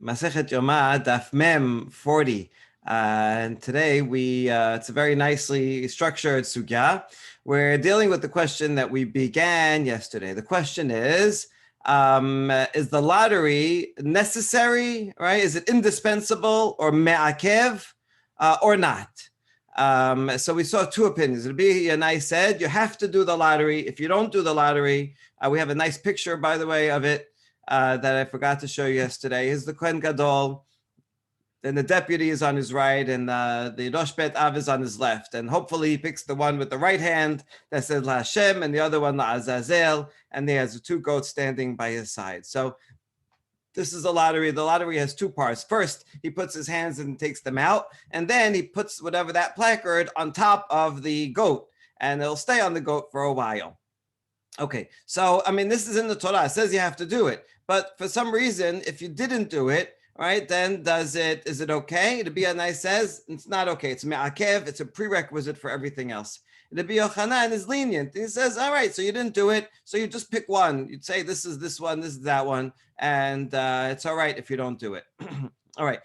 Masechet Yoma, Daf Mem 40. And today it's a very nicely structured sugya. We're dealing with the question that we began yesterday. The question is the lottery necessary, right? Is it indispensable or me'akev or not? So we saw two opinions. Yannai said, you have to do the lottery. If you don't do the lottery, we have a nice picture, by the way, of it. That I forgot to show you yesterday. Is the Kohen Gadol, then the deputy is on his right, and the Rosh Bet Av is on his left. And hopefully he picks the one with the right hand that says La Hashem, and the other one La Azazel, and he has the two goats standing by his side. So this is a lottery. The lottery has two parts. First, he puts his hands and takes them out, and then he puts whatever that placard on top of the goat, and it'll stay on the goat for a while. Okay, so I mean, this is in the Torah. It says you have to do it, but for some reason, if you didn't do it, right, then is it okay? The Yannai says it's not okay. It's me'akev. It's a prerequisite for everything else. The Yohanan is lenient. He says, all right, so you didn't do it, so you just pick one. You'd say this is this one, this is that one, and it's all right if you don't do it. All right.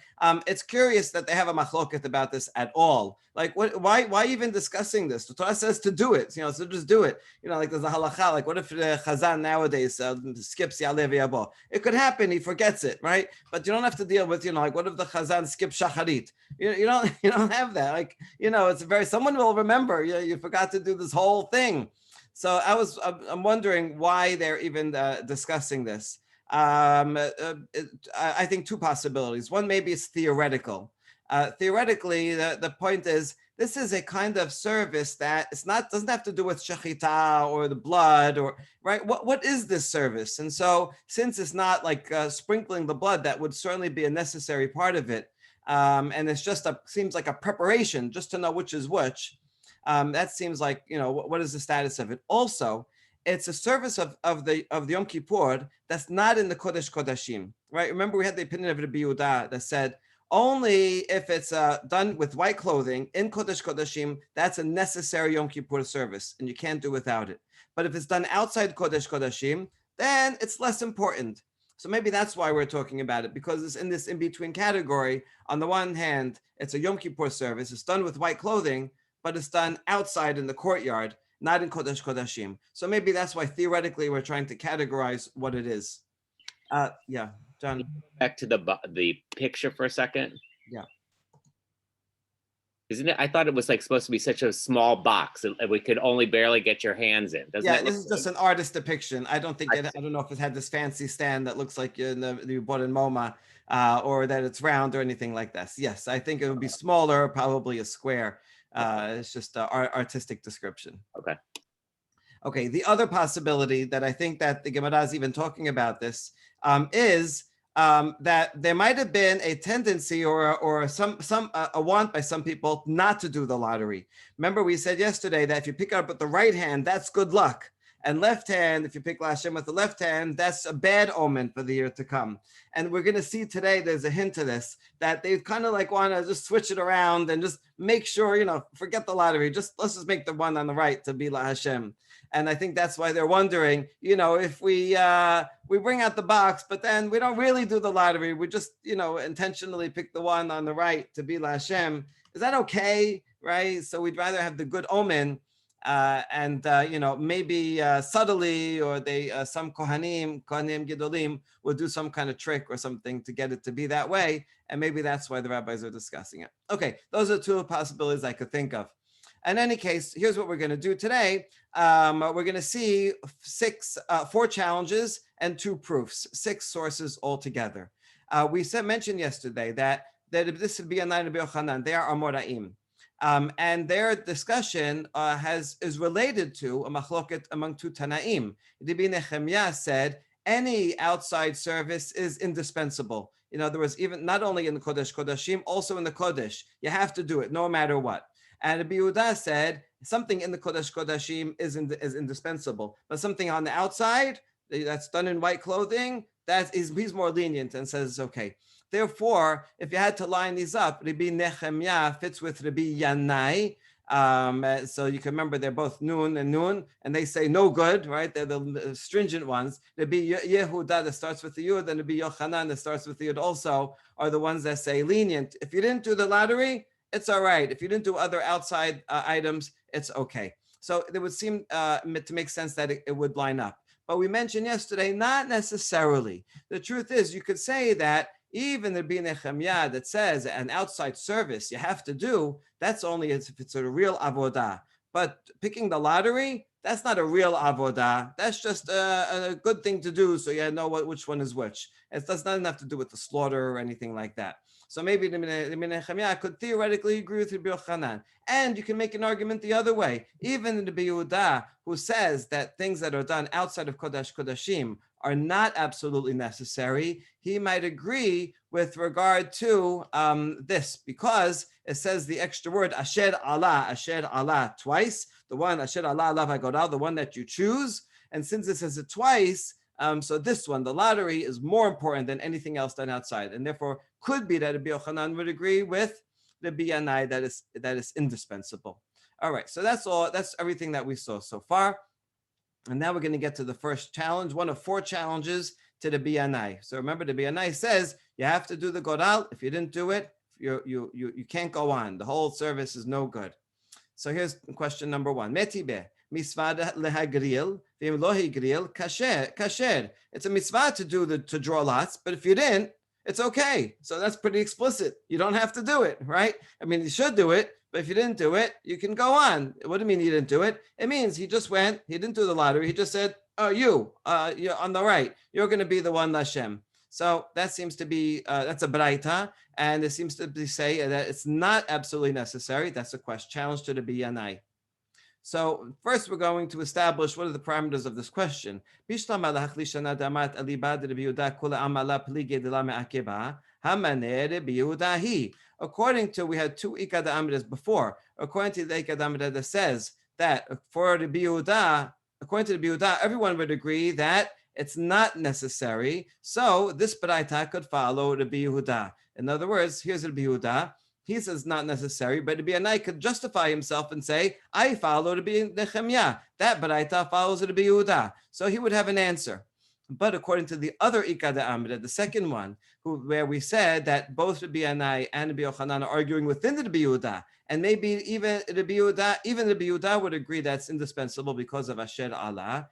It's curious that they have a machloket about this at all. Like, why even discussing this? The Torah says to do it, so just do it. Like there's a halacha. Like, what if the chazan nowadays skips Ya'aleh v'yabo? It could happen. He forgets it, right? But you don't have to deal with, like, what if the chazan skips shacharit? You don't have that. Like, it's someone will remember. You forgot to do this whole thing. So I'm wondering why they're even discussing this. I think two possibilities. One, maybe it's theoretical. Theoretically, the point is this is a kind of service that doesn't have to do with shechita or the blood or right. What is this service? And so, since it's not like sprinkling the blood, that would certainly be a necessary part of it. And it's just seems like a preparation just to know which is which. That seems like what is the status of it? Also, it's a service of the Yom Kippur that's not in the Kodesh Kodashim, right? Remember, we had the opinion of the Yehudah that said only if it's done with white clothing in Kodesh Kodashim, that's a necessary Yom Kippur service, and you can't do without it. But if it's done outside Kodesh Kodashim, then it's less important. So maybe that's why we're talking about it, because it's in this in-between category. On the one hand, it's a Yom Kippur service. It's done with white clothing, but it's done outside in the courtyard, not in Kodesh Kodashim. So maybe that's why theoretically we're trying to categorize what it is. Yeah, John. Back to the picture for a second. Yeah. Isn't it? I thought it was like supposed to be such a small box that we could only barely get your hands in. This is just an artist depiction. I don't know if it had this fancy stand that looks like you bought in MoMA, or that it's round or anything like this. Yes, I think it would be smaller, probably a square. It's just artistic description. Okay. The other possibility that I think that the Gemara is even talking about this is that there might have been a tendency or a want by some people not to do the lottery. Remember, we said yesterday that if you pick it up with the right hand, that's good luck. And left hand, if you pick La Hashem with the left hand, that's a bad omen for the year to come. And we're going to see today, there's a hint to this, that they kind of like want to just switch it around and just make sure, forget the lottery. Let's just make the one on the right to be La Hashem. And I think that's why they're wondering, if we bring out the box, but then we don't really do the lottery. We just, intentionally pick the one on the right to be La Hashem. Is that okay? Right? So we'd rather have the good omen. Maybe subtly, or some Kohanim Gedolim will do some kind of trick or something to get it to be that way, and maybe that's why the rabbis are discussing it. Okay, those are two possibilities I could think of. In any case, here's what we're going to do today. We're going to see 4 challenges and 2 proofs, 6 sources altogether. We mentioned yesterday that this would be a Yannai and Yohanan. They are Amoraim. And their discussion is related to a machloket among 2 Tanaim. Nehemiah said any outside service is indispensable. In other words, even not only in the Kodesh Kodashim, also in the Kodesh, you have to do it no matter what. And Yehudah said something in the Kodesh Kodashim is indispensable, but something on the outside that's done in white clothing, he's more lenient and says it's okay. Therefore, if you had to line these up, Rabbi Nehemiah fits with Rabbi Yannai, So you can remember they're both Nun and Nun, and they say no good, right? They're the stringent ones. There'd be Yehudah that starts with the Yud, and there'd be Yohanan that starts with the Yud also, are the ones that say lenient. If you didn't do the lottery, it's all right. If you didn't do other outside items, it's okay. So it would seem to make sense that it would line up. But we mentioned yesterday, not necessarily. The truth is, you could say that even the Nehemiah that says an outside service you have to do, that's only if it's a real avodah. But picking the lottery, that's not a real avodah. That's just a good thing to do so you know which one is which. It does not have to do with the slaughter or anything like that. So maybe the Nehemiah could theoretically agree with Rabbi Yochanan. And you can make an argument the other way. Even the Yehudah, who says that things that are done outside of Kodesh Kodashim are not absolutely necessary, he might agree with regard to this, because it says the extra word asher Allah twice. The one asher Allah alav hagodal, the one that you choose. And since it says it twice, so this one, the lottery, is more important than anything else done outside, and therefore could be that Rabbi Yochanan would agree with the Yannai that is indispensable. All right, so that's all. That's everything that we saw so far. And now we're going to get to the first challenge, one of 4 challenges to the Yannai. So remember, the Yannai says you have to do the Godal. If you didn't do it, you can't go on. The whole service is no good. So here's question number 1. Metibe. Misvah lehagril, v'im lo higril, kasher. It's a mitzvah to draw lots, but if you didn't, it's okay. So that's pretty explicit. You don't have to do it, right? I mean, you should do it, but if you didn't do it, you can go on. What do you mean he didn't do it? It means he just went, he didn't do the lottery. He just said, oh, you're on the right. You're going to be the one, Lashem. So that seems to be, that's a braita, and it seems to be say that it's not absolutely necessary. That's a question, challenge to the Yannai. So first we're going to establish what are the parameters of this question. According to, we had 2 Ikad Amidas before. According to the Ikad Amidah that says that for the Yehudah, according to the Yehudah, everyone would agree that it's not necessary. So this Baraita could follow the Yehudah. In other words, here's the Yehudah. He says not necessary, but the Yannai could justify himself and say, I follow the Nehemiah. That Baraita follows the Yehudah. So he would have an answer. But according to the other Ikad Amida, the second one, where we said that both the Yannai and the Yohanan are arguing within the Yehudah, and maybe even the Yehudah would agree that's indispensable because of Asher Allah.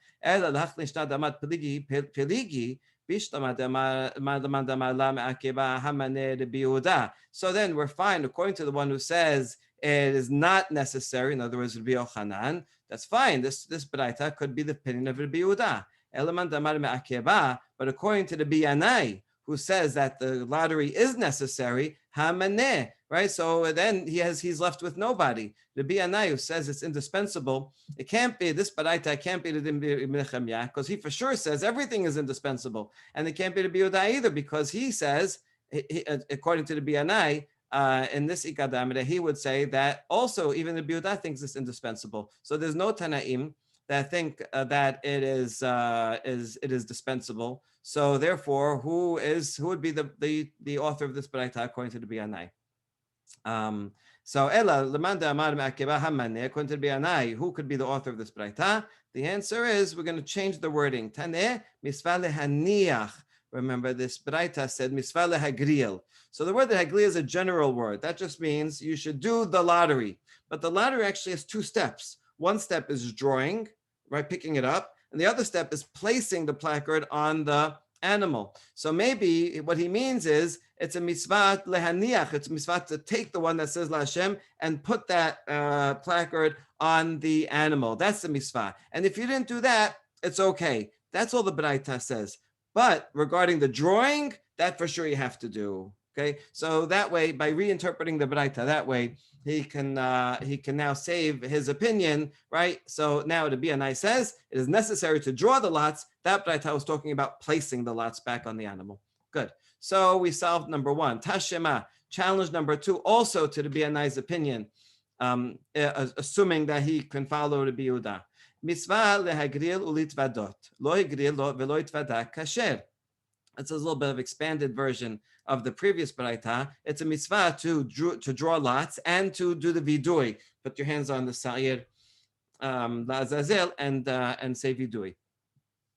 So then we're fine. According to the one who says it is not necessary, in other words, Rabbi Yochanan, that's fine. This Baraita could be the opinion of Rabbi Yehudah. But according to the Yannai, who says that the lottery is necessary, hamaneh, right? So then he's left with nobody. The Yannai who says it's indispensable, it can't be, this Baraita can't be the Nehemiah, because he for sure says everything is indispensable. And it can't be the Yehudah either, because he says, according to the Yannai, in this Ikad Amida, he would say that also even the Yehudah thinks it's indispensable. So there's no Tanaim that think that it is dispensable. So therefore, who would be the author of this Baraita according to the Yannai? So Ella Lamanda Amar Me'akeba Hamane, according to the Yannai, who could be the author of this Baraita? The answer is we're going to change the wording. Taneh misvah lehaniach. Remember, this Baraita said misvah lehagril. So the word hagril is a general word. That just means you should do the lottery. But the lottery actually has 2 steps. One step is drawing, right, picking it up, and the other step is placing the placard on the animal. So maybe what he means is it's a mitzvah lehaniach. It's a mitzvah to take the one that says La Hashem and put that placard on the animal. That's the mitzvah. And if you didn't do that, it's okay. That's all the Baraita says. But regarding the drawing, that for sure you have to do. Okay, so that way, by reinterpreting the Baraita that way, he can now save his opinion, right? So now the Yannai says it is necessary to draw the lots. That Baraita was talking about placing the lots back on the animal. Good. So we solved number 1. Tashema, challenge number 2, also to the Yannai's opinion, assuming that he can follow the Yehudah. Mitzvah lehagril ulitvadot. Lo higril lo velo itvada kasher. It's a little bit of expanded version of the previous baraita. It's a mitzvah to draw lots and to do the vidui. Put your hands on the sa'ir la'azazel and say vidui.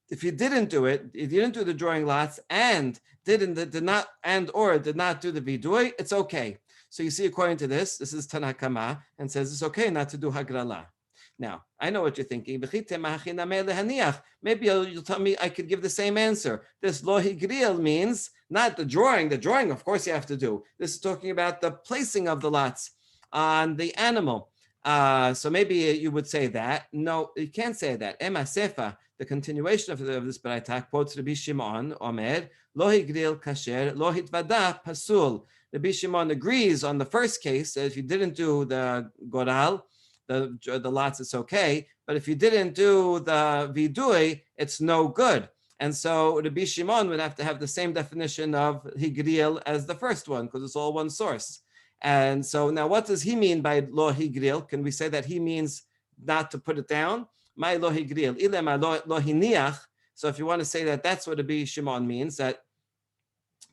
If you didn't do it, if you didn't do the drawing lots and did not do the vidui, it's okay. So you see, according to this is Tanakama and says it's okay not to do hagrala. Now, I know what you're thinking. Maybe you'll tell me I could give the same answer. This lo higriel means not the drawing. The drawing, of course, you have to do. This is talking about the placing of the lots on the animal. So maybe you would say that. No, you can't say that. Ema sefa, the continuation of this baraita, quotes Rabbi Shimon, Omer, lo higril kasher, lo hitvada pasul. Rabbi Shimon agrees on the first case, that if you didn't do the goral, the lots, it's okay. But if you didn't do the vidui, it's no good. And so Rabbi Shimon would have to have the same definition of higriel as the first one, because it's all one source. And so now what does he mean by lo higriel? Can we say that he means not to put it down? My lo higriel, ilema lo hiniach. So if you want to say that that's what Rabbi Shimon means, that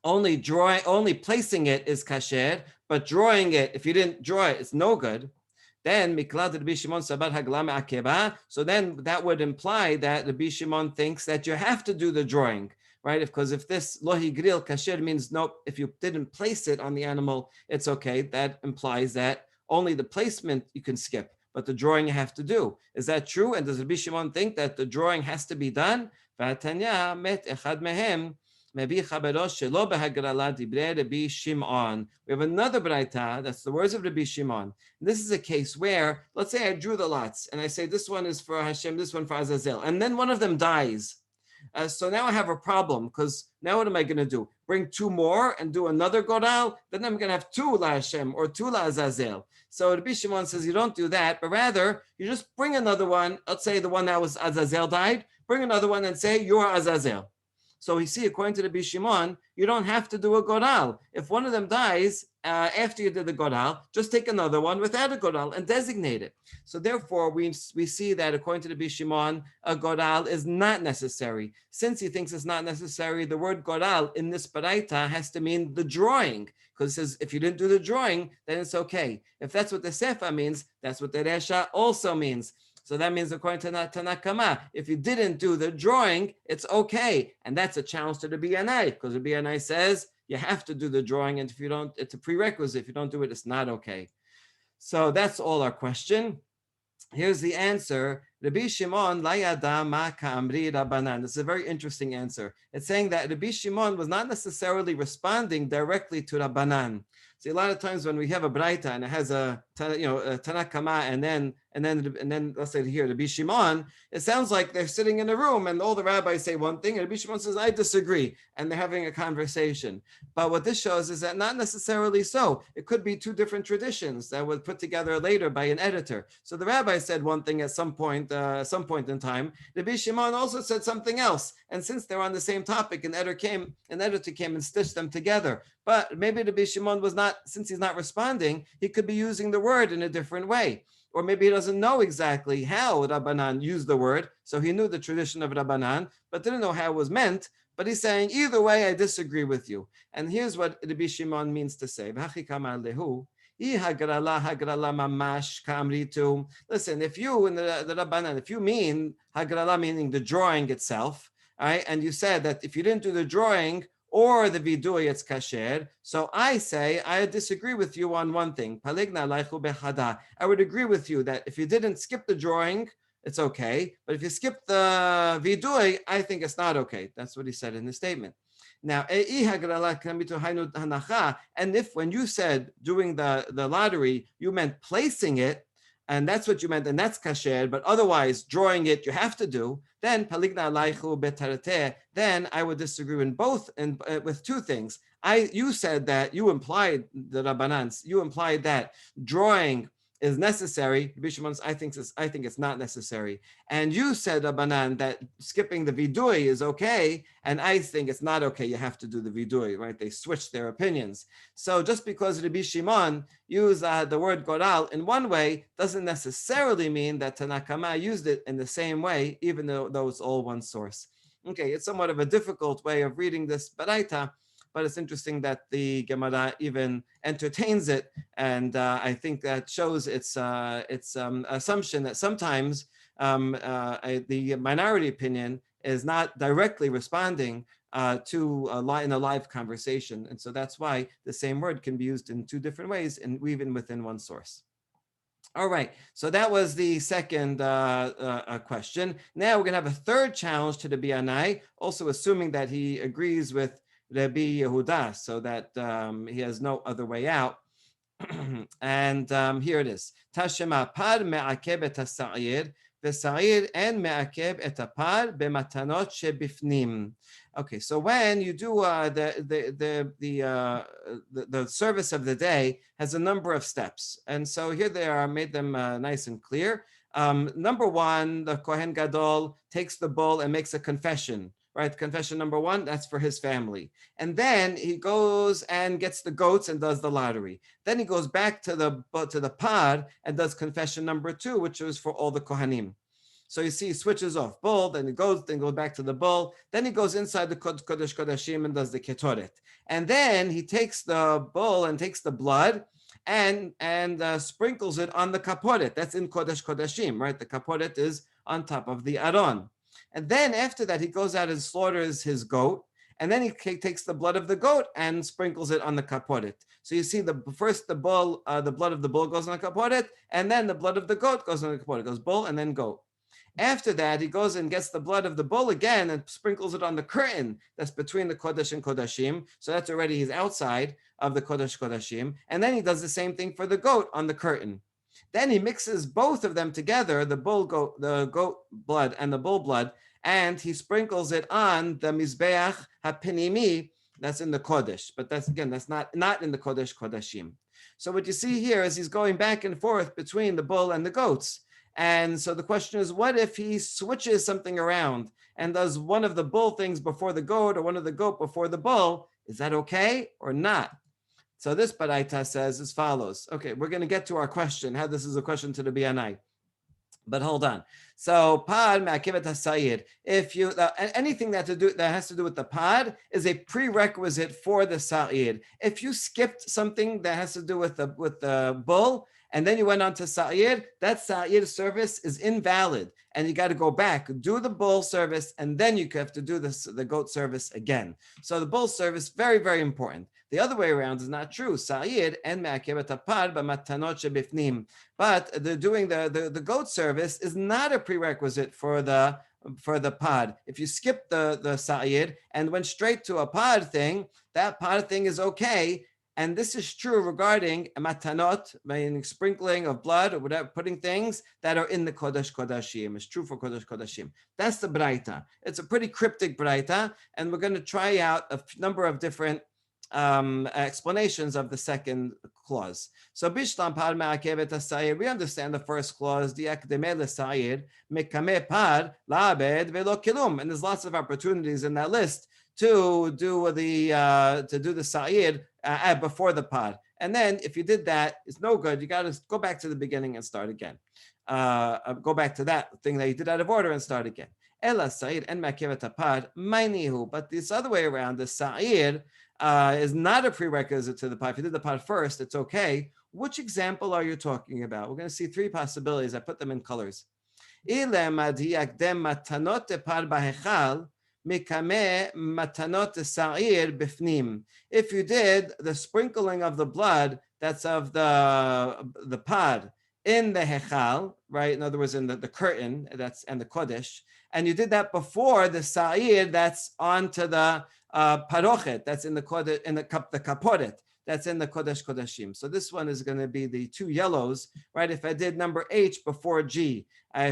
only placing it is kasher, but drawing it, if you didn't draw it, it's no good. Then Rabbi Shimon sabar haglam akeba. So then that would imply that Rabbi Shimon thinks that you have to do the drawing, right? Because if this lo higril kasher means no, if you didn't place it on the animal, it's okay. That implies that only the placement you can skip, but the drawing you have to do. Is that true? And does Rabbi Shimon think that the drawing has to be done? V'atanya met echad mehem. We have another baraita, that's the words of Rabbi Shimon. This is a case where, let's say I drew the lots, and I say this one is for Hashem, this one for Azazel, and then one of them dies. So now I have a problem, because now what am I going to do? Bring two more and do another goral? Then I'm going to have two la Hashem or two la Azazel. So Rabbi Shimon says you don't do that, but rather you just bring another one. Let's say the one that was Azazel died, bring another one and say you're Azazel. So we see, according to the Rabbi Shimon, you don't have to do a goral. If one of them dies after you did the goral, just take another one without a goral and designate it. So therefore, we see that according to the Rabbi Shimon, a goral is not necessary. Since he thinks it's not necessary, the word goral in this baraita has to mean the drawing, because it says if you didn't do the drawing, then it's okay. If that's what the sefa means, that's what the resha also means. So that means, according to Tanakama, if you didn't do the drawing, it's okay. And that's a challenge to the Yannai, because the Yannai says you have to do the drawing, and if you don't, it's a prerequisite. If you don't do it, it's not okay. So that's all our question. Here's the answer. Rabbi Shimon la yada ma ka'amri Rabbanan. This is a very interesting answer. It's saying that Rabbi Shimon was not necessarily responding directly to Rabbanan. See, a lot of times when we have a braita and it has a Tanakama and then let's say here Rabbi Shimon, it sounds like they're sitting in a room and all the rabbis say one thing and Rabbi Shimon says I disagree, and they're having a conversation. But what this shows is that not necessarily so. It could be two different traditions that were put together later by an editor. So the rabbi said one thing at some point in time. Rabbi Shimon also said something else, and since they're on the same topic, an editor came and stitched them together. But maybe Rabbi Shimon was not, since he's not responding, he could be using the word in a different way. Or maybe he doesn't know exactly how Rabbanan used the word. So he knew the tradition of Rabbanan, but didn't know how it was meant. But he's saying, either way, I disagree with you. And here's what Rabbi Shimon means to say. Listen, if you in the Rabbanan, if you mean hagrala meaning the drawing itself, all right, and you said that if you didn't do the drawing or the vidui, it's kasher. So I say, I disagree with you on one thing. I would agree with you that if you didn't skip the drawing, it's okay. But if you skip the vidui, I think it's not okay. That's what he said in the statement. Now, and if when you said doing the lottery, you meant placing it, and that's what you meant, and that's kasher, but otherwise drawing it you have to do, then then I would disagree in both, and with two things. You said that you implied the Rabbanans, you implied that drawing is necessary. I think it's not necessary. And you said, Rabbanan, that skipping the vidui is okay, and I think it's not okay. You have to do the vidui, right? They switched their opinions. So just because Rabbi Shimon used the word goral in one way doesn't necessarily mean that Tanakama used it in the same way, even though it's all one source. Okay, it's somewhat of a difficult way of reading this baraita, but it's interesting that the Gemara even entertains it, and I think that shows its assumption that sometimes the minority opinion is not directly responding in a live conversation, and so that's why the same word can be used in two different ways, and even within one source. All right, so that was the second question. Now we're going to have a third challenge to the Yannai, also assuming that he agrees with Rabbi Yehudah, so that he has no other way out. And here it is. Tashema par me'akeb et ha'sa'ir, v'sa'ir en me'akeb et ha'par b'matanot shebifnim. Okay, so when you do the service of the day has a number of steps, and so here they are, made them nice and clear. Number one, the Kohen Gadol takes the bull and makes a confession. Right, confession number one, that's for his family. And then he goes and gets the goats and does the lottery. Then he goes back to the pod and does confession number two, which was for all the Kohanim. So you see, he switches off bull, then goes back to the bull. Then he goes inside the Kodesh Kodashim and does the ketoret. And then he takes the bull and takes the blood and sprinkles it on the kaporet. That's in Kodesh Kodashim, right? The kaporet is on top of the aron. And then after that, he goes out and slaughters his goat. And then he takes the blood of the goat and sprinkles it on the kaporet. So you see, the blood of the bull goes on the kaporet, and then the blood of the goat goes on the kaporet. It goes bull and then goat. After that, he goes and gets the blood of the bull again and sprinkles it on the curtain that's between the Kodesh and Kodashim. So that's already, he's outside of the Kodesh Kodashim. And then he does the same thing for the goat on the curtain. Then he mixes both of them together, the goat blood and the bull blood, and he sprinkles it on the Mizbeach HaPinimi, that's in the Kodesh. But that's not in the Kodesh Kodashim. So what you see here is he's going back and forth between the bull and the goats. And so the question is, what if he switches something around and does one of the bull things before the goat or one of the goat before the bull? Is that okay or not? So this baraita says as follows. Okay, we're going to get to our question, how this is a question to the Yannai. But hold on. So pod me'akevet hasayid. If you anything that has to do with the pod is a prerequisite for the sa'id. If you skipped something that has to do with the bull, and then you went on to sa'ir, that sa'ir service is invalid. And you got to go back, do the bull service, and then you have to do the goat service again. So the bull service, very, very important. The other way around is not true. Sa'ir and me'akevet ha'par b'matanot shebifnim. But doing the goat service is not a prerequisite for the pod. If you skip the sa'ir and went straight to a pod thing, that pod thing is okay. And this is true regarding matanot, meaning sprinkling of blood or whatever, putting things that are in the Kodesh Kodashim. It's true for Kodesh Kodashim. That's the braita. It's a pretty cryptic braita, and we're going to try out a number of different explanations of the second clause. So Bishlam par me'akevet hasayir, we understand the first clause, diakdeme lesayir, mekame par la'abed velo kilum, and there's lots of opportunities in that list to do the sa'ir before the pod. And then if you did that, it's no good. You got to go back to the beginning and start again. Go back to that thing that you did out of order and start again. Ela sa'ir en me'akevet hapad mainihu. But this other way around, the sa'ir is not a prerequisite to the pod. If you did the pod first, it's okay. Which example are you talking about? We're going to see three possibilities. I put them in colors. If you did the sprinkling of the blood that's of the pod in the hechal, right? In other words, in the curtain, and the kodesh, and you did that before the sa'ir that's onto the parochet, that's in the kodesh, in the kaporet, that's in the kodesh kodashim. So this one is going to be the two yellows, right? If I did number H before G,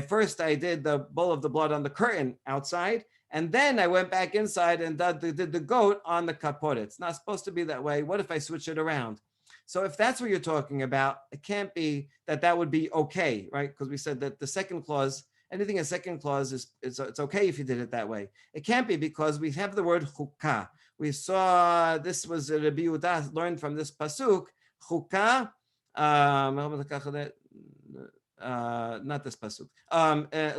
first I did the bowl of the blood on the curtain outside, and then I went back inside and did the goat on the kaporet. It's not supposed to be that way. What if I switch it around? So if that's what you're talking about, it can't be that would be okay, right? Because we said that the second clause, anything in second clause it's okay if you did it that way. It can't be because we have the word chukah. We saw this was Rabbi Yehudah learned from this pasuk, chukah, not this pasuk.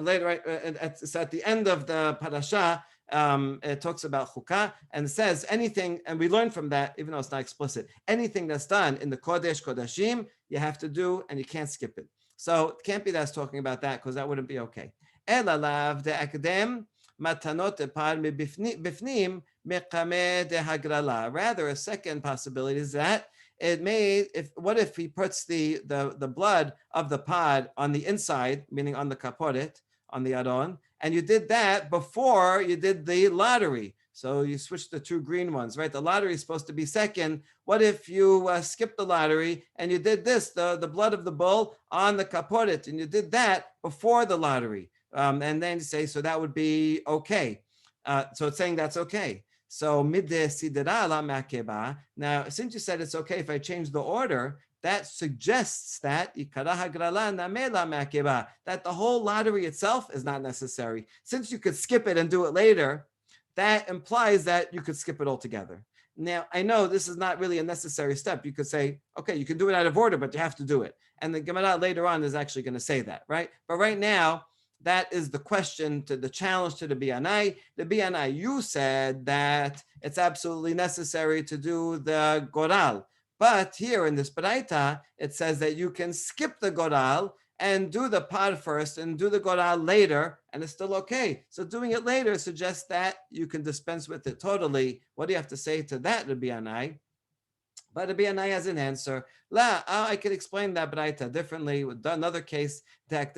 Later, right? It's at the end of the parasha. it talks about chukah and it says anything, and we learn from that, even though it's not explicit, anything that's done in the Kodesh Kodashim, you have to do and you can't skip it. So it can't be that's talking about that because that wouldn't be okay. Elalav de akadem matanot par bifnim mekame de hagrala. Rather, a second possibility is that it may, what if he puts the blood of the pod on the inside, meaning on the kaporet, on the aron, and you did that before you did the lottery. So you switched the two green ones, right? The lottery is supposed to be second. What if you skipped the lottery and you did this, the blood of the bull on the kaporet, and you did that before the lottery? And then you say, so that would be okay. So it's saying that's okay. So now, since you said it's okay if I change the order, that suggests that that the whole lottery itself is not necessary. Since you could skip it and do it later, that implies that you could skip it altogether. Now, I know this is not really a necessary step. You could say, okay, you can do it out of order, but you have to do it. And the Gemara later on is actually going to say that, right? But right now, that is the question, to the challenge to the Yannai. The Yannai, you said that it's absolutely necessary to do the goral. But here in this Baraita, it says that you can skip the goral and do the pod first and do the goral later, and it's still okay. So doing it later suggests that you can dispense with it totally. What do you have to say to that, Rabbi Yannai? But Rabbi Yannai has an answer. I could explain that Baraita differently with another case. That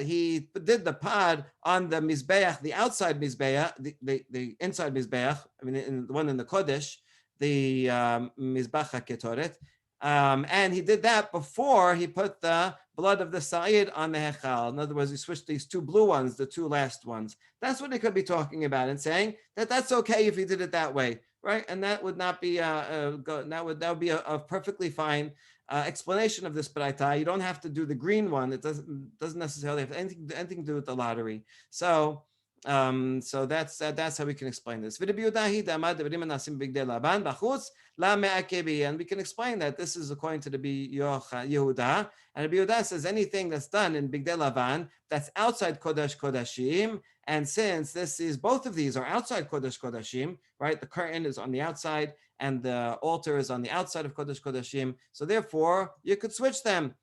he did the pod on the mizbeach, the outside mizbeach, the inside mizbeach. I mean, the one in the Kodesh, the mizbach ketoret. And he did that before he put the blood of the sa'id on the hechal. In other words, he switched these two blue ones, the two last ones. That's what he could be talking about and saying that that's okay if he did it that way, right? And that would not be that would be a perfectly fine explanation of this baraita. You don't have to do the green one. It doesn't necessarily have anything to do with the lottery. So that's how we can explain this. And we can explain that this is according to the Yehudah. And the Yehudah says anything that's done in Bigdei Lavan that's outside Kodesh Kodashim. And since this is, both of these are outside Kodesh Kodashim, right? The curtain is on the outside and the altar is on the outside of Kodesh Kodashim. So therefore, you could switch them.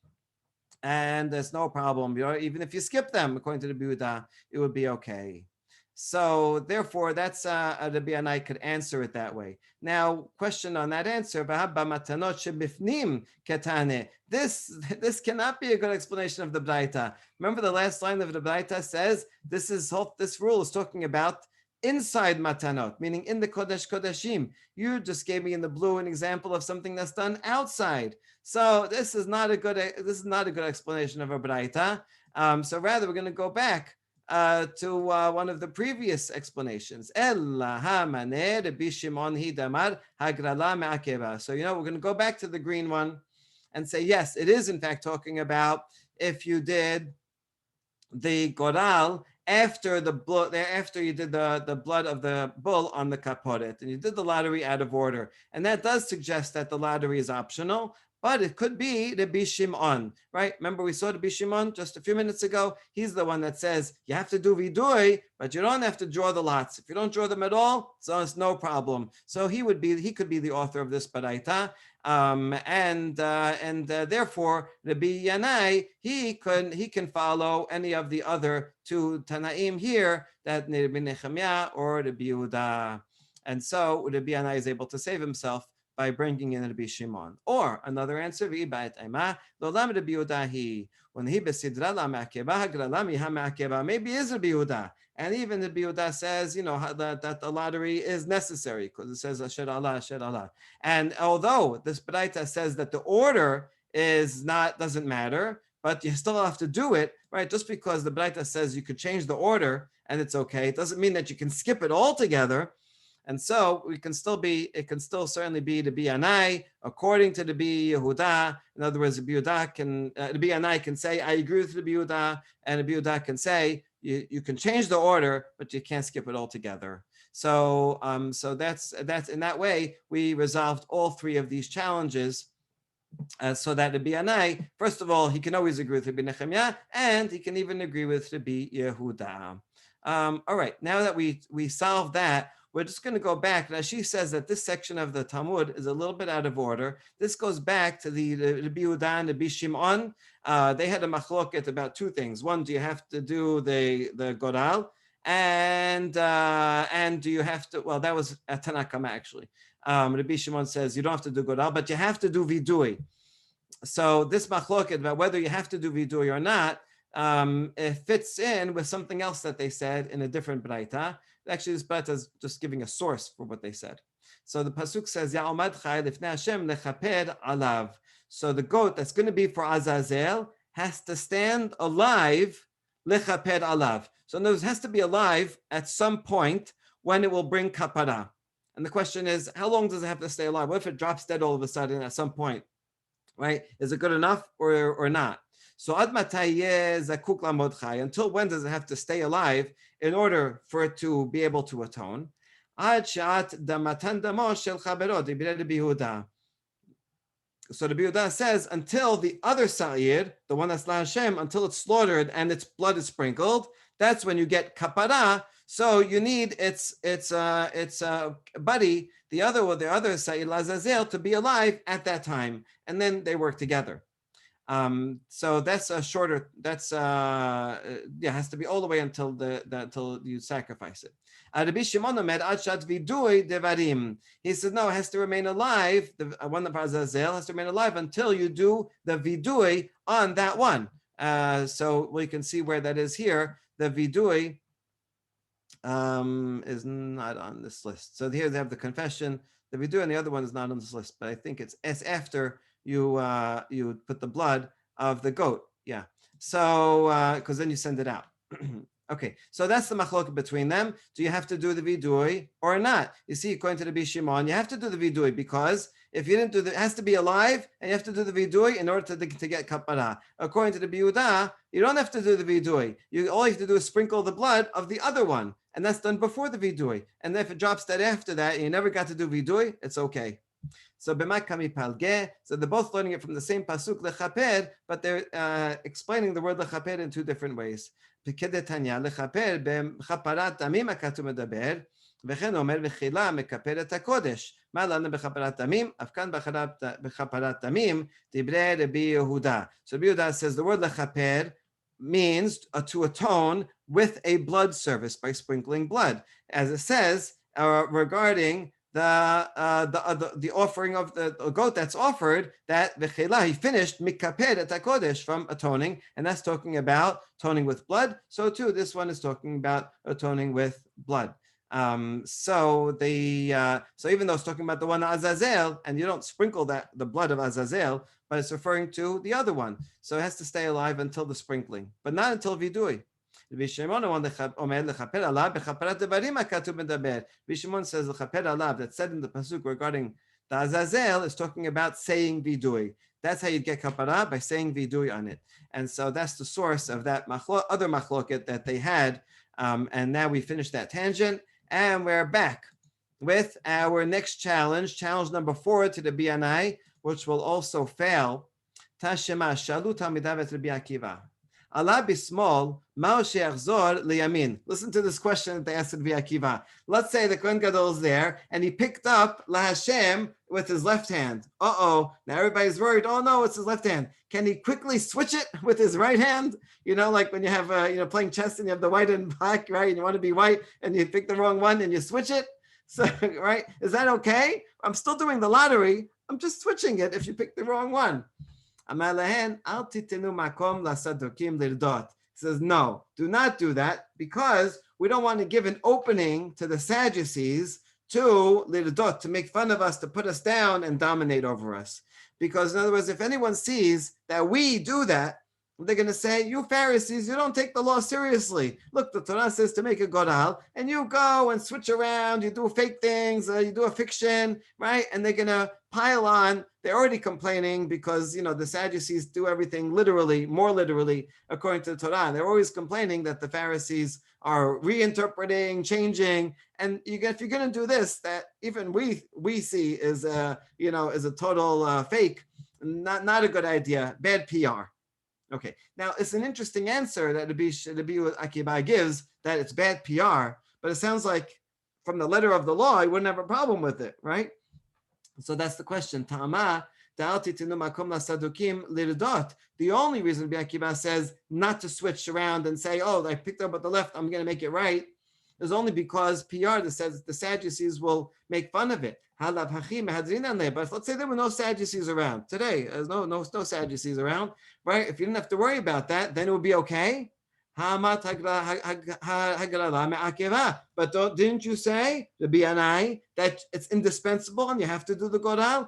And there's no problem. Even if you skip them, according to the Yehudah, it would be okay. So therefore, that's the Yannai could answer it that way. Now, question on that answer: this cannot be a good explanation of the Braita. Remember, the last line of the Braita says this rule is talking about inside matanot, meaning in the Kodesh Kodashim. You just gave me in the blue an example of something that's done outside. So this is not a good explanation of a Braita. So rather, we're going to go back to one of the previous explanations. So we're going to go back to the green one and say, yes, it is in fact talking about if you did the goral after you did the blood of the bull on the kaporet, and you did the lottery out of order. And that does suggest that the lottery is optional, but it could be the Shimon, right? Remember, we saw the Shimon just a few minutes ago. He's the one that says you have to do vidui, but you don't have to draw the lots. If you don't draw them at all, so it's no problem. So he could be the author of this baraita, and therefore the Yannai he can follow any of the other two Tanaim here, that Nehemiah or the Yehudah, and so the Yannai is able to save himself by bringing in the Shimon. Or another answer, when he maybe is a Yehudah, and even the Yehudah says, that the lottery is necessary because it says Asher Allah, Asher Allah. And although this Baraita says that the order doesn't matter, but you still have to do it, right? Just because the Baraita says you could change the order and it's okay, it doesn't mean that you can skip it altogether. And so it can still certainly be the Yannai according to the Yehudah. In other words, the Yannai can say, I agree with the Yehudah, and the Yehudah can say, you can change the order, but you can't skip it altogether. So that's in that way we resolved all three of these challenges So that Rabbi Yannai, first of all, he can always agree with Rabbi Nehemiah, and he can even agree with Rabbi Yehudah. All right, now that we solved that, we're just going to go back. Now, she says that this section of the Talmud is a little bit out of order. This goes back to the Rabbi Yehudah and Rabbi Shimon. They had a machloket about two things. One, do you have to do the goral? And do you have to, well, that was a Tanakama actually. Rabbi Shimon says you don't have to do goral, but you have to do vidui. So this machloket about whether you have to do vidui or not, it fits in with something else that they said in a different braita. Actually, this braita is just giving a source for what they said. So the pasuk says, "Ya'omad chai lifnei Hashem lechaper alav." So the goat that's going to be for Azazel has to stand alive lechaper alav. So in other words, it has to be alive at some point when it will bring kapara. And the question is, how long does it have to stay alive? What if it drops dead all of a sudden at some point? Right? Is it good enough or not? So until when does it have to stay alive in order for it to be able to atone? So the Yehudah says until the other sa'ir, the one that's la Hashem, until it's slaughtered and its blood is sprinkled, that's when you get kapara. So you need its buddy, the other sa'ir Lazazel, to be alive at that time, and then they work together. So that's a shorter. That's has to be all the way until until you sacrifice it. Rabbi Shimon Omer Adshat vidui devarim. He said no, it has to remain alive. The one of Azazel has to remain alive until you do the vidui on that one. So we can see where that is here. The vidui is not on this list. So here they have the confession. The vidui and the other one is not on this list, but I think it's after you put the blood of the goat. Yeah. So because then you send it out. Okay. So that's the machlok between them. Do you have to do the vidui or not? You see, according to the Rabbi Shimon, you have to do the vidui because if you didn't do it has to be alive and you have to do the vidui in order to get kapara. According to the Yehudah, you don't have to do the vidui. All you have to do is sprinkle the blood of the other one, and that's done before the vidui. And if it drops dead after that, and you never got to do vidui, it's okay. So b'makami palge. So they're both learning it from the same pasuk lechaper, but they're explaining the word lechaper in two different ways. P'kedetanya lechaper b'chaparat damim hakatu medaber, v'chen omer v'chila mekaper et hakodesh. Ma lana b'chaparat damim, afkan b'chaparat damim divrei Rabbi Yehudah. So Rabbi Yehudah says the word lechaper means to atone with a blood service by sprinkling blood, as it says regarding the offering of the goat that's offered, that v'chela, he finished mikaper et hakodesh, from atoning, and that's talking about atoning with blood. So too, this one is talking about atoning with blood. So even though it's talking about the one Azazel, and you don't sprinkle the blood of Azazel, but it's referring to the other one. So it has to stay alive until the sprinkling, but not until vidui. Rabbi Shimon says the chaper alav that's said in the pasuk regarding the Azazel is talking about saying vidui. That's how you get kapara, by saying vidui on it. And so that's the source of that other machloket that they had. And now we finished that tangent, and we're back with our next challenge number 4 to the Yannai, which will also fail. Tashema shalu talmidav Rabbi Akiva. Allah bismol mao she'achzor liyamin. Listen to this question that they asked Rabbi Akiva. Let's say the Kohen Gadol is there and he picked up La Hashem with his left hand. Now everybody's worried. Oh no, it's his left hand. Can he quickly switch it with his right hand? You know, like when you have playing chess and you have the white and black, right? And you want to be white and you pick the wrong one and you switch it. So, right? Is that okay? I'm still doing the lottery. I'm just switching it if you pick the wrong one. He says, no, do not do that, because we don't want to give an opening to the Sadducees to make fun of us, to put us down and dominate over us. Because in other words, if anyone sees that we do that, they're going to say, you Pharisees, you don't take the law seriously. Look, the Torah says to make a goral, and you go and switch around, you do fake things, you do a fiction, right? And they're going to pile on. They're already complaining because, the Sadducees do everything literally, more literally, according to the Torah. They're always complaining that the Pharisees are reinterpreting, changing. And if you're going to do this, that even we see is a total fake, not a good idea, bad PR. Okay, now it's an interesting answer that Rabbi Akiba gives, that it's bad PR, but it sounds like from the letter of the law, he wouldn't have a problem with it, right? So that's the question. Ta'ama, the only reason Rabbi Akiba says not to switch around and say, oh, I picked up at the left, I'm going to make it right, is only because PR that says the Sadducees will make fun of it. But let's say there were no Sadducees around today. There's no Sadducees around, right? If you didn't have to worry about that, then it would be okay. But didn't you say the Yannai that it's indispensable and you have to do the godal?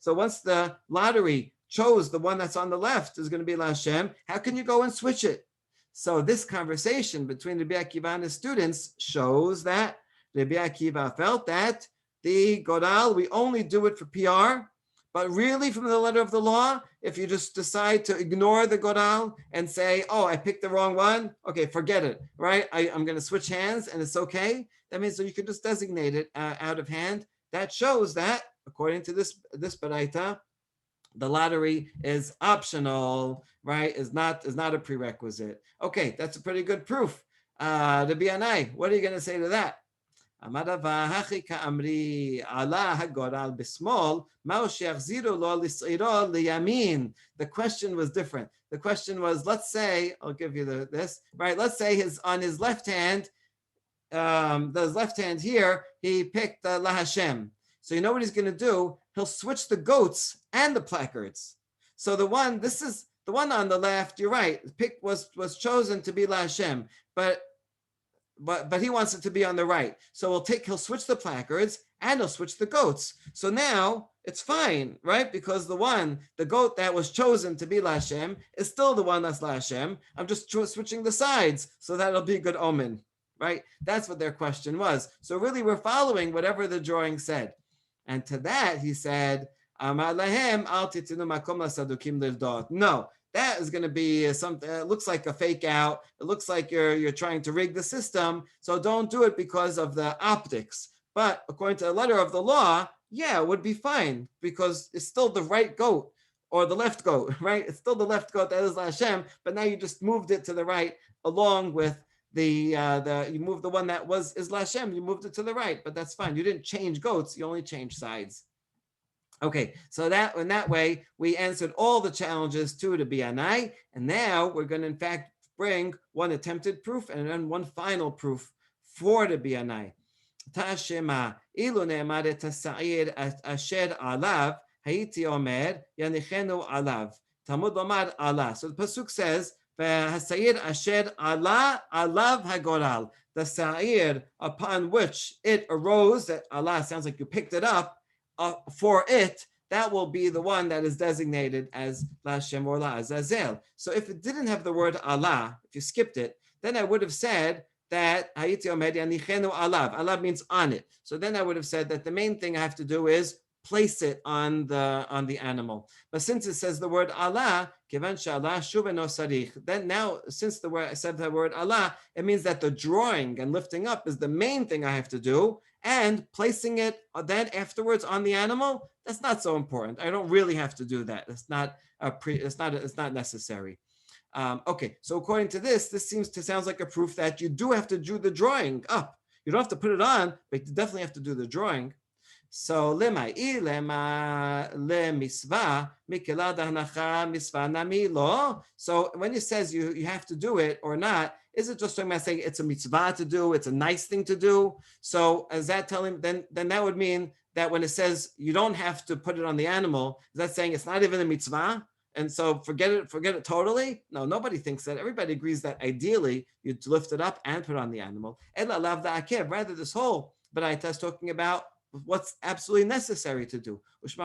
So once the lottery chose the one that's on the left is going to be Lashem, how can you go and switch it? So this conversation between Rabbi Akiva and his students shows that Rabbi Akiva felt that the godal, we only do it for PR, but really from the letter of the law, if you just decide to ignore the godal and say, oh, I picked the wrong one, okay, forget it, right? I'm going to switch hands and it's okay. That means so you can just designate it out of hand. That shows that, according to this baraita, the lottery is optional, right? Is not a prerequisite. Okay, that's a pretty good proof. The Yannai, what are you going to say to that? The question was different. The question was, let's say, I'll give you this, right? Let's say on his left hand, his left hand here, he picked La Hashem. So you know what he's going to do? He'll switch the goats and the placards. So the one on the left, you're right, pick was chosen to be La Hashem, but he wants it to be on the right. So he'll switch the placards and he'll switch the goats. So now it's fine, right? Because the goat that was chosen to be La Hashem is still the one that's La Hashem. I'm just switching the sides, so that'll be a good omen, right? That's what their question was. So really we're following whatever the drawing said. And to that he said, no, that is going to be something. It looks like a fake out. It looks like you're trying to rig the system. So don't do it because of the optics. But according to the letter of the law, yeah, it would be fine because it's still the right goat or the left goat, right? It's still the left goat that is Hashem, but now you just moved it to the right along with you moved the one that is Hashem, you moved it to the right, but that's fine. You didn't change goats, you only changed sides. Okay, so that in that way, we answered all the challenges to the Yannai, and now we're going to in fact bring one attempted proof and then one final proof for the Yannai. Ta'ashema ilu ne'amadet ha'sa'ir asher alav hayiti omer yanichenu alav Talmud lomar Allah. So the pasuk says ha'sa'ir asher ala alav hagoral, the sa'ir upon which it arose, that Allah sounds like you picked it up, for it, that will be the one that is designated as La Hashem or La Azazel. So if it didn't have the word Allah, if you skipped it, then I would have said that Hayiti Omed Yanichenu Alav. Alav means on it. So then I would have said that the main thing I have to do is place it on the animal. But since it says the word Allah, Kivan Shallah Shuveno Sarich, then now since I said the word Allah, it means that the drawing and lifting up is the main thing I have to do. And placing it then afterwards on the animal, that's not so important. I don't really have to do that. It's not necessary. Okay, so according to this sounds like a proof that you do have to do the drawing up. You don't have to put it on, but you definitely have to do the drawing. So le misva nami lo. So when it says you have to do it or not, is it just talking about saying it's a mitzvah to do, it's a nice thing to do? So is that telling, then that would mean that when it says you don't have to put it on the animal, is that saying it's not even a mitzvah? And so forget it totally? No, nobody thinks that. Everybody agrees that ideally you'd lift it up and put it on the animal. Rather this whole baraita is talking about what's absolutely necessary to do. And so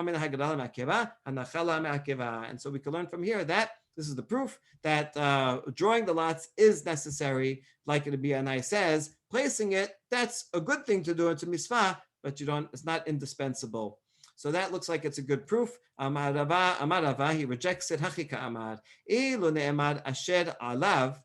we can learn from here that this is the proof that drawing the lots is necessary, like the Yannai says. Placing it, that's a good thing to do. It's a mitzvah, but it's not indispensable. So that looks like it's a good proof. Amar Rava, he rejects it. Hachika Amar, Ilu ne'emar asher alav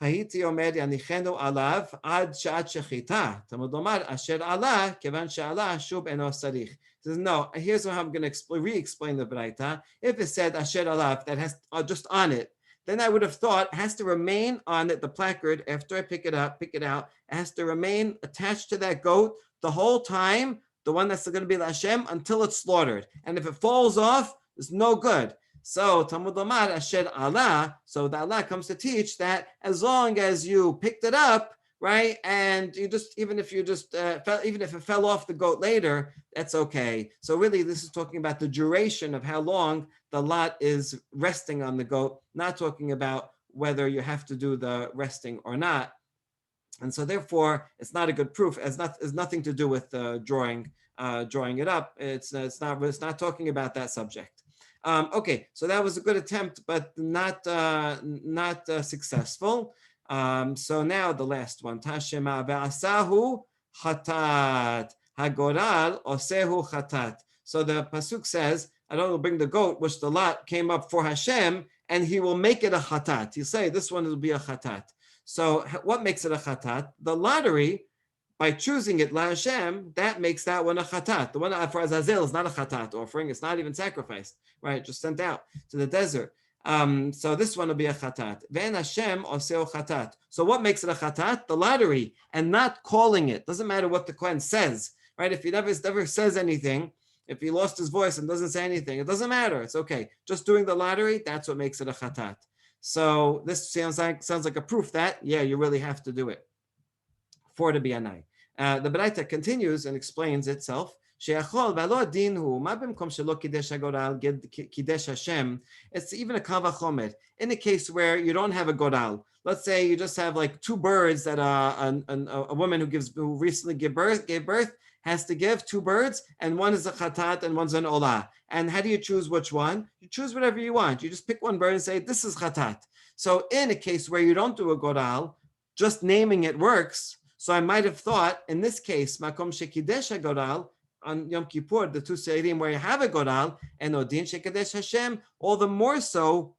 הייתי עומד יניחנו עליו עד שעת שחיטה. תלמוד לומר, אשר עלה, כיוון שעלה, שוב אינו צריך. He says, no, here's how I'm going to re-explain the Braita. If it said asher alav, that has just on it, then I would have thought it has to remain on it, the placard, after I pick it out, it has to remain attached to that goat the whole time, the one that's going to be Hashem, until it's slaughtered. And if it falls off, it's no good. So Talmud Lomar Asher Allah. So the Allah comes to teach that as long as you picked it up, right, and you just even if it fell off the goat later, that's okay. So really, this is talking about the duration of how long the lot is resting on the goat, not talking about whether you have to do the resting or not. And so therefore, it's not a good proof. It's nothing to do with drawing it up. It's not talking about that subject. Okay, so that was a good attempt, but not successful. So now the last one. Tashema ve'asahu chatat. Hagoral osehu chatat. So the pasuk says, I don't know, bring the goat, which the lot came up for Hashem, and he will make it a chatat. You say this one will be a chatat. So what makes it a chatat? The lottery, by choosing it la Hashem, that makes that one a chatat. The one for Azazel is not a chatat offering. It's not even sacrificed, right? Just sent out to the desert. So this one will be a chatat. Ve'en Hashem oseo chatat. So what makes it a chatat? The lottery, and not calling it. Doesn't matter what the Kohen says, right? If he never says anything, if he lost his voice and doesn't say anything, it doesn't matter. It's okay. Just doing the lottery, that's what makes it a chatat. So this sounds like a proof that, yeah, you really have to do it for to be Yannai. The Braita continues and explains itself. It's even a kavachomer in a case where you don't have a goral. Let's say you just have like two birds that a woman who recently gave birth has to give two birds, and one is a chatat and one's an olah. And how do you choose which one? You choose whatever you want. You just pick one bird and say, this is chatat. So in a case where you don't do a goral, just naming it works. So I might have thought, in this case, makom shekidesh goral, on Yom Kippur, the two seirim where you have a goral, and odin shekadesh Hashem, all the more so,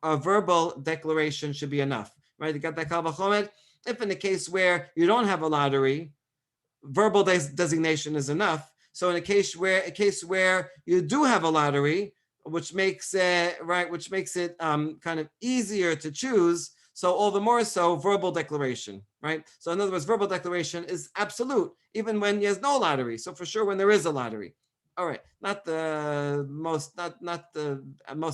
a verbal declaration should be enough. Right? You got that kal v'chomer. If in a case where you don't have a lottery, verbal designation is enough. So in a case where you do have a lottery, which makes it kind of easier to choose, so all the more so verbal declaration, right? So in other words, verbal declaration is absolute even when there's no lottery. So for sure when there is a lottery. All right, not the most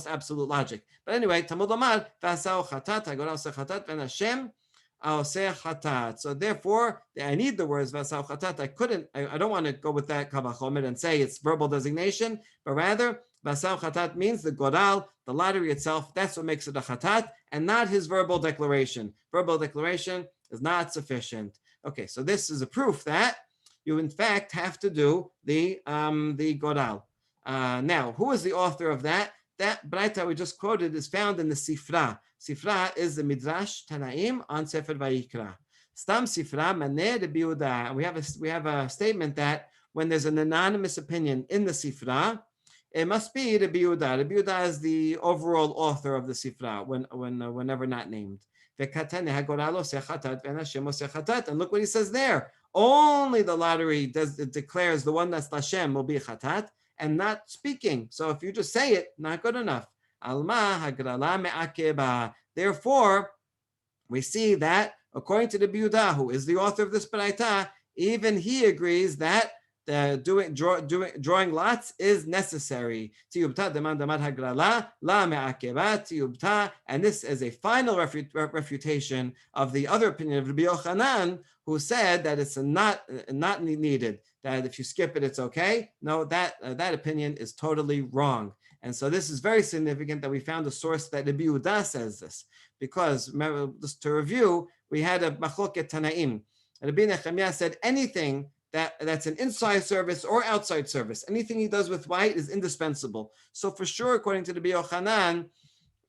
absolute logic, but anyway, Talmud Lomar v'asau chatat hagoral oseh chatat ven Hashem oseh chatat. So therefore, I need the words v'asau chatat. I don't want to go with that kavachomer and say it's verbal designation, but rather v'asau chatat means the goral, the lottery itself. That's what makes it a chatat, and not his verbal declaration. Verbal declaration is not sufficient. Okay, so this is a proof that you in fact have to do the goral. Now, who is the author of that? That Braita we just quoted is found in the Sifra. Sifra is the Midrash Tanaim on Sefer Vayikra. Stam Sifra Maneh Rabbi Yehudah. We have a statement that when there's an anonymous opinion in the Sifra, it must be Rabbi Yehudah. Rabbi Yehudah is the overall author of the Sifra whenever not named. And look what he says there. Only the lottery declares the one that's Lashem will be chatat and not speaking. So if you just say it, not good enough. Alma hagrala me'akeba. Therefore, we see that according to the Yehudah, who is the author of this Braita, even he agrees that drawing lots is necessary. And this is a final refutation of the other opinion of Rabbi Yohanan, who said that it's not needed, that if you skip it, it's okay. No, that opinion is totally wrong. And so this is very significant that we found a source that Rabbi Yehudah says this, because remember, just to review, we had a machloket Tanaim. Rabbi Nehemiah said anything that's an inside service or outside service, anything he does with white is indispensable. So for sure, according to the Yohanan,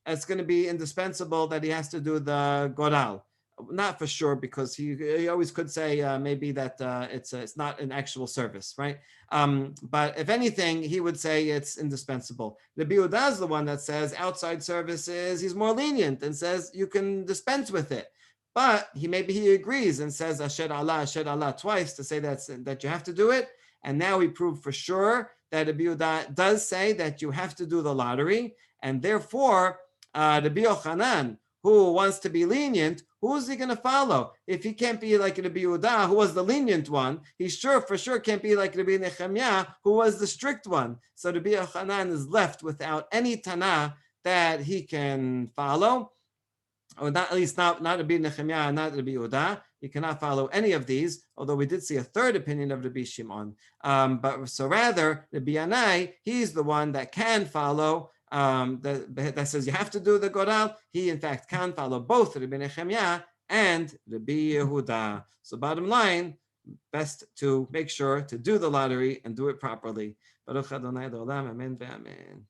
it's going to be indispensable that he has to do the goral. Not for sure, because he always could say maybe that it's not an actual service, right? But if anything, he would say it's indispensable. The Yehudah is the one that says outside services, he's more lenient and says you can dispense with it. But maybe he agrees and says Asher Allah twice to say that you have to do it. And now we prove for sure that Rabbi Yehudah does say that you have to do the lottery, and therefore Rabbi Yohanan, who wants to be lenient, who is he going to follow? If he can't be like Rabbi Yehudah, who was the lenient one, he for sure can't be like Rabbi Nehemiah, who was the strict one. So Rabbi Yohanan is left without any Tana that he can follow, or not, at least not Rabbi Nehemiah, not Rabbi Yehudah. He cannot follow any of these, although we did see a third opinion of Rabbi Shimon. But so rather, Rabbi Yannai, he's the one that can follow, that says you have to do the Goral. He, in fact, can follow both Rabbi Nehemiah and Rabbi Yehudah. So bottom line, best to make sure to do the lottery and do it properly. Baruch Adonai Olam, amen ve'amen.